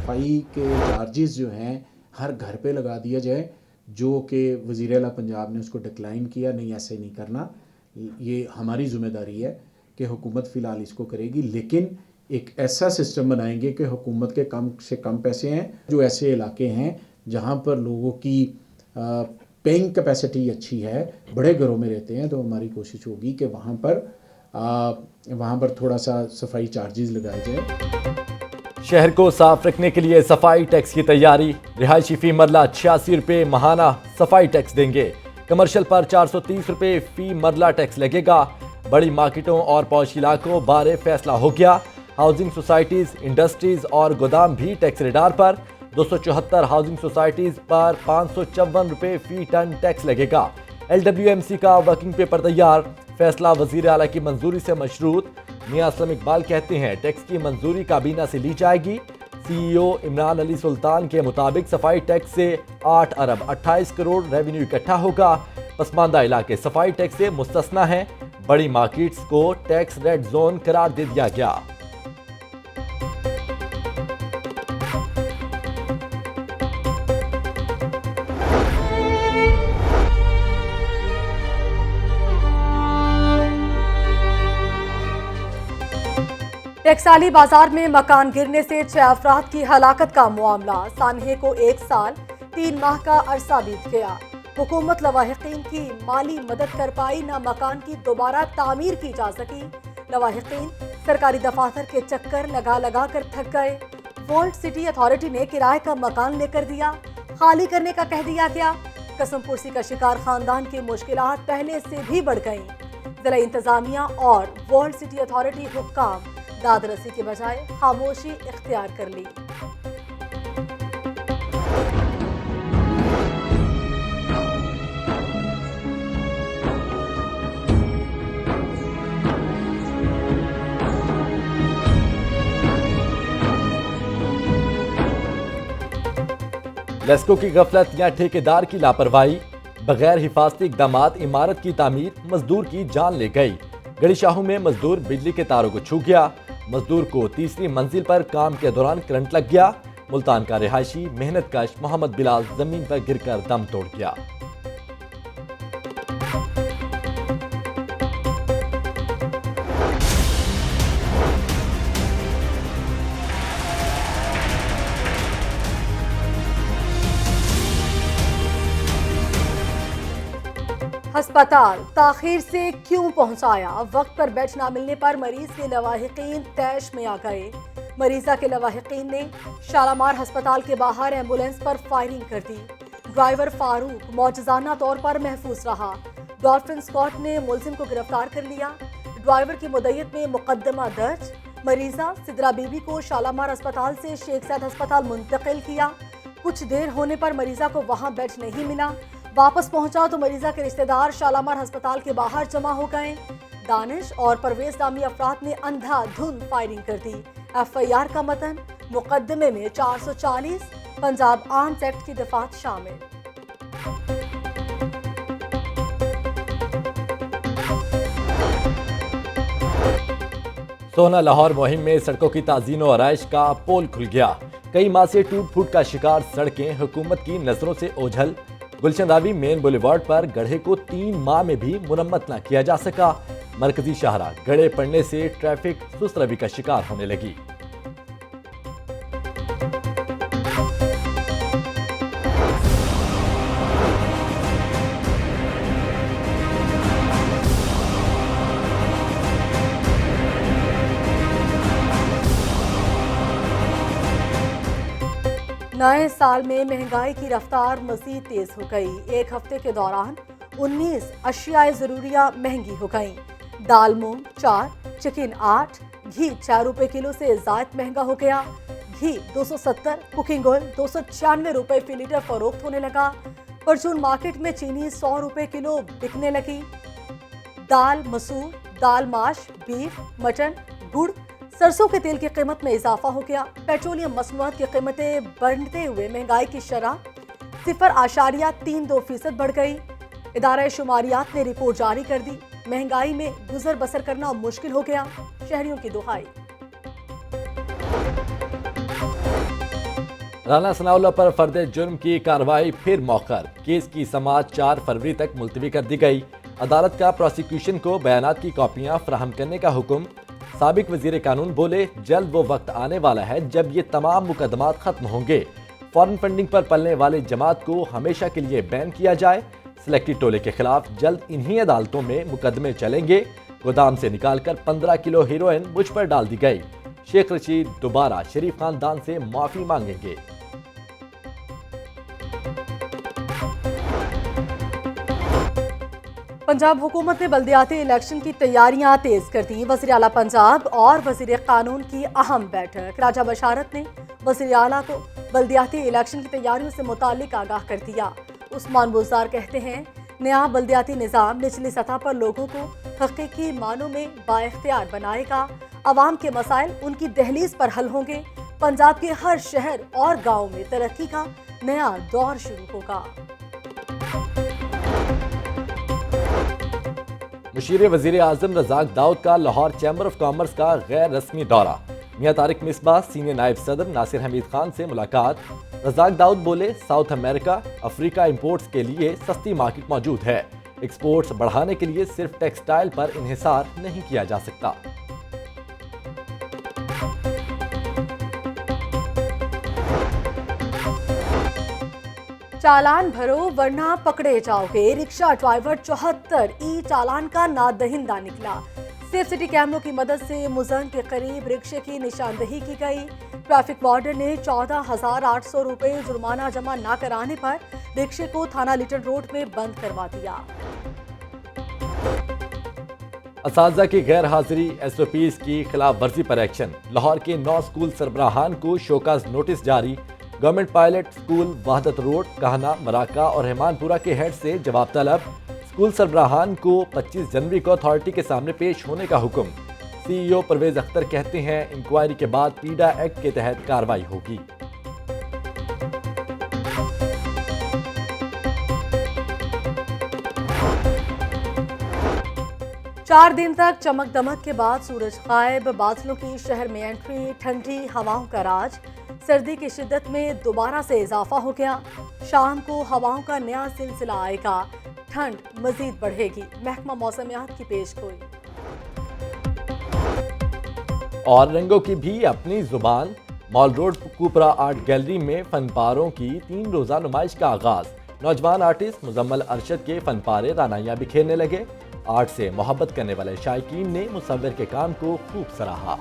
सफाई के चार्जेस जो हैं हर घर पे लगा दिया जाए, जो कि वज़ीर आला पंजाब ने उसको डिक्लाइन किया, नहीं ऐसे नहीं करना, ये हमारी ज़िम्मेदारी है कि हुकूमत फ़िलहाल इसको करेगी, लेकिन एक ऐसा सिस्टम बनाएंगे कि हुकूमत के कम से कम पैसे हैं। जो ऐसे इलाके हैं जहाँ पर लोगों की पेइंग कैपेसिटी अच्छी है, बड़े घरों में रहते हैं, तो हमारी कोशिश होगी कि वहाँ पर थोड़ा सा सफाई चार्जेस लगाए जाए। शहर को साफ रखने के लिए सफाई टैक्स की तैयारी। रिहायशी फी मरला 86 रुपये माहाना सफाई टैक्स देंगे। कमर्शियल पर 430 रुपये फी मरला टैक्स लगेगा। बड़ी मार्केटों और पॉश इलाकों बारे फैसला हो गया। हाउसिंग सोसाइटीज, इंडस्ट्रीज और गोदाम भी टैक्स रेडार पर। 274 हाउसिंग सोसाइटीज पर 554 रुपये फी टन टैक्स लगेगा। LWMC का वर्किंग पेपर तैयार, फैसला वजीर आला की मंजूरी से मशरूत। मियां असलम इकबाल कहते हैं टैक्स की मंजूरी काबीना से ली जाएगी। CEO इमरान अली सुल्तान के मुताबिक सफाई टैक्स से 8 अरब 28 करोड़ रेवेन्यू इकट्ठा होगा। पसमानदा इलाके सफाई टैक्स से मुस्तस्ना हैं। बड़ी मार्केट्स को टैक्स रेड जोन करार दे दिया गया। टेक्सटाइली बाजार में मकान गिरने से 6 अफराद की हलाकत का मामला। सानहे को 1 साल 3 माह का अरसा बीत गया। हुकूमत लवाहिकीन की माली मदद कर पाई, न मकान की दोबारा तामीर की जा सकी। लवाहिकीन सरकारी दफातर के चक्कर लगा लगा कर थक गए। वोल्ट सिटी अथॉरिटी ने किराए का मकान लेकर दिया, खाली करने का कह दिया गया। कसमपुर्सी का शिकार खानदान की मुश्किलात पहले से भी बढ़ गई। जिला इंतजामिया और वोल्ट सिटी अथॉरिटी हुक्काम दादरसी के बजाय खामोशी इख्तियार कर ली। लेस्को की गफलत या ठेकेदार की लापरवाही, बगैर हिफाजती इकदामात इमारत की तामीर, मजदूर की जान ले गई। गड़ीशाहू में मजदूर बिजली के तारों को छू गया। मजदूर को तीसरी मंजिल पर काम के दौरान करंट लग गया। मुल्तान का रिहायशी मेहनतकश मोहम्मद बिलाल जमीन पर गिरकर दम तोड़ गया। अस्पताल ताखीर से क्यों पहुंचाया? वक्त पर बेड न मिलने पर मरीज के लवाहिकीन तैश में आ गए। मरीजा के लवाहिकीन ने शालामार अस्पताल के बाहर एम्बुलेंस पर फायरिंग कर दी। ड्राइवर फारूक मौजजाना तौर पर महफूज रहा। डॉल्फिन स्क्वाड ने मुलजिम को गिरफ्तार कर लिया। ड्राइवर की मुद्दत में मुकदमा दर्ज। मरीजा सिदरा बीबी को शालामार अस्पताल से शेख सैद अस्पताल मुंतकिल किया। कुछ देर होने पर मरीजा को वहां बेड नहीं मिला। वापस पहुंचा तो मरीजा के रिश्तेदार शालामार अस्पताल के बाहर जमा हो गए। दानिश और परवेज नामी अफराद ने अंधाधुंध फायरिंग कर दी। FIR का मतन, मुकदमे में 440 पंजाब आर्म्स एक्ट की दफात शामिल। सोहना लाहौर मुहिम में सड़कों की ताज़ीन और आराइश का पोल खुल गया। कई माह से टूट फूट का शिकार सड़कें हुकूमत की नजरों से ओझल। गुलशन रावी मेन बुलेवार्ड पर गड्ढे को 3 माह में भी मुरम्मत न किया जा सका। मरकजी शाहरा गड्ढे पड़ने से ट्रैफिक सुस्त रवि का शिकार होने लगी। नए साल में महंगाई की रफ्तार मजीद तेज हो गई। एक हफ्ते के दौरान 19 अशियाए जरूरिया महंगी हो गई। दाल मूंग 4, चिकन 8, घी 4 रुपए किलो से जायद महंगा हो गया। घी 270, कुकिंग ऑयल 296 रुपए फी लीटर फरोख्त होने लगा। परचून मार्केट में चीनी 100 रुपए किलो बिकने लगी। दाल मसूर, दाल माश, बीफ, मटन, गुड़, सरसों के तेल की कीमत में इजाफा हो गया। पेट्रोलियम मसनूआत की कीमतें बढ़ते हुए महंगाई की शरह 0.32% बढ़ गई। इदारा शुमारियात ने रिपोर्ट जारी कर दी। महंगाई में गुजर बसर करना मुश्किल हो गया, शहरियों की दुहाई। राना सनाउल्लाह पर फर्द जुर्म की कार्रवाई फिर मौखर। केस की समाअत 4 फरवरी तक मुलतवी कर दी गई। अदालत का प्रोसिक्यूशन को बयानात की कॉपियां फराहम करने का हुक्म। साबिक वजीर कानून बोले, जल्द वो वक्त आने वाला है जब ये तमाम मुकदमात खत्म होंगे। फॉरेन फंडिंग पर पलने वाली जमात को हमेशा के लिए बैन किया जाए। सिलेक्टेड टोले के खिलाफ जल्द इन्हीं अदालतों में मुकदमे चलेंगे। गोदाम से निकालकर 15 किलो हीरोइन मुझ पर डाल दी गई। शेख रशीद दोबारा शरीफ खानदान से माफी मांगेंगे। पंजाब हुकूमत ने बल्दियाती इलेक्शन की तैयारियां तेज कर दी। वज़ीर आला पंजाब और वज़ीर कानून की अहम बैठक। राजा बशारत ने वज़ीर आला को बल्दियाती इलेक्शन की तैयारियों से मुताल्लिक आगाह कर दिया। उस्मान बुज़दार कहते हैं, नया बल्दियाती निज़ाम निचली सतह पर लोगों को हकीकी मानों में बाइख्तियार बनाएगा। अवाम के मसाइल उनकी दहलीज पर हल होंगे। पंजाब के हर शहर और गाँव में तरक्की का नया दौर शुरू होगा। मुशीर वजीर आजम रज़ाक दाऊद का लाहौर चैम्बर ऑफ कॉमर्स का गैर रस्मी दौरा। मियां तारिक मिसबाह, सीनियर नायब सदर नासिर हमीद खान से मुलाकात। रज़ाक दाऊद बोले, साउथ अमेरिका, अफ्रीका इंपोर्ट्स के लिए सस्ती मार्केट मौजूद है। एक्सपोर्ट्स बढ़ाने के लिए सिर्फ टेक्सटाइल पर इन्हिसार नहीं किया जा सकता। चालान भरो वरना पकड़े जाओगे। रिक्शा ड्राइवर 74 ई चालान का नादहिंदा निकला। सेफ सिटी कैमरों की मदद से मुजन के करीब रिक्शे की निशानदही की गई। ट्रैफिक वार्डन ने 14,800 रुपए जुर्माना जमा न कराने पर रिक्शे को थाना लिटन रोड में बंद करवा दिया। असातिज़ा की गैर हाजिरी, SOPs की खिलाफ वर्जी पर एक्शन। लाहौर के 9 स्कूल सरबराहान को शोकाज नोटिस जारी। गवर्नमेंट पायलट स्कूल वहदत रोड, कहना, मराका और रहमानपुरा के हेड से जवाब तलब। स्कूल सरबराहान को 25 जनवरी को अथॉरिटी के सामने पेश होने का हुक्म। CEO परवेज अख्तर कहते हैं, इंक्वायरी के बाद पीडा एक्ट के तहत कार्रवाई होगी। चार दिन तक चमक दमक के बाद सूरज गायब। बादलों की शहर में एंट्री, ठंडी हवाओं का राज। सर्दी की शिद्दत में दोबारा से इजाफा हो गया। शाम को हवाओं का नया सिलसिला आएगा। ठंड मजीद बढ़ेगी। महकमा मौसमियात की पेशगोई। और रंगों की भी अपनी जुबान। मॉल रोड कुपरा आर्ट गैलरी में फनपारों की 3 रोजा नुमाइश का आगाज। नौजवान आर्टिस्ट मुजम्मल अरशद के फनपारे रानाइयां बिखेरने लगे। आर्ट से मोहब्बत करने वाले शायकीन ने मुसव्विर के काम को खूब सराहा।